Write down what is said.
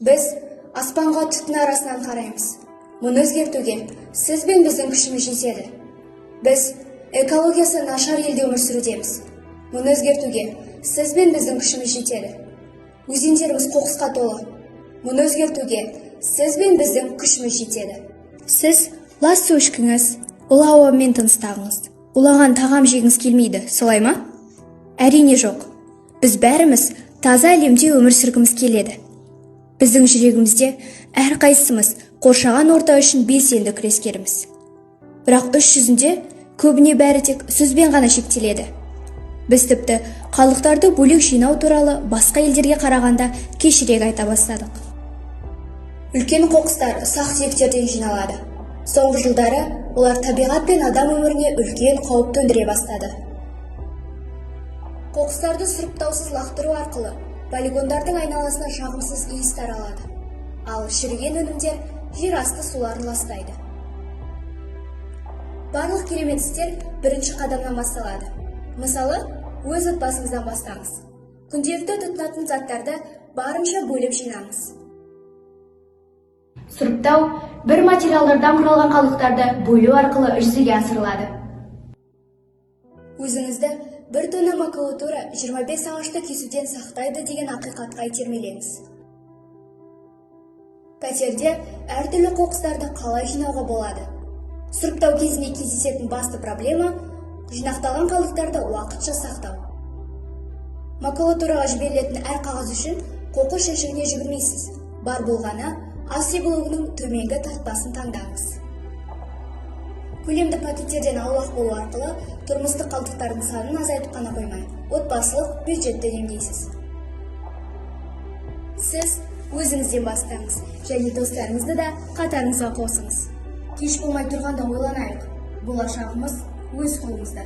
Біз аспанға түтін арасынан қараймыз. Мұны өзгертуге сіз бен біздің күшіміз жетеді. Біз экологиясы нашар елде өмір сүрудеміз. Мұны өзгертуге сіз бен біздің күшіміз жетеді. Өзендеріміз қоқысқа толы. Мұны өзгертуге сіз бен біздің күшіміз жетеді. Сіз лас су ішкіңіз, улы ауамен тыныстағыңыз. Улаған тағам жегіңіз келмейді, солай ма? Әрине жоқ. Біз бәріміз таза әлемде өмір сүргіміз келеді. Біздің жүрегімізде әрқайсымыз қоршаған орта үшін белсенді күрескеріміз. Бірақ іс жүзінде көбіне бәрі тек сөзбен ғана шектеледі. Біз тіпті қалдықтарды бөлек жинау туралы басқа елдерге қарағанда кешірек айта бастадық. Үлкен қоқыстар ұсақ-түйектерден жиналады. Соңғы жылдары олар табиғат пен адам өміріне үлкен қауіп төндіре бастады. Қоқыстарды сұрыптаусыз лақтыру арқылы полигондардың айналасына жағымсыз иіс таралады. Ал шіріген өнімдер жер асты суларын ластайды. Барлық керемет істер бірінші қадамнан басталады. Мысалы, өз отбасыңыздан бастаңыз. Күнделікті тұтынатын заттарды барынша бөліп жинаңыз. Сұрыптау бір материалдардан құралған қалдықтарды бөлу арқылы жүзеге асырылады. Өзіңізді бір тонна макулатура 25 ағашты кесуден сақтайды деген ақиқатқа итермелеңіз. Пәтерде әртүрлі қоқыстарды қалай жинауға болады? Сұрыптау кезінде кездесетін басты проблема жинақталған қалдықтарды уақытша сақтау. Макулатураға жіберілетін әр қағаз үшін қоқыс жәшігіне жүгірмейсіз. Бар болғаны ас үй блогының төменгі тартпасын таңдаңыз. Көлемді пакеттерден аулақ болу арқылы тұрмыстық қалдықтардың санын азайтып қана қоймай, отбасылық бюджетті үнемдейсіз. Сіз өзіңізден бастаңыз және достарыңызды да қатарыңызға қосыңыз. Кеш болмай тұрғанда ойланайық. Болашағымыз өз қолымызда.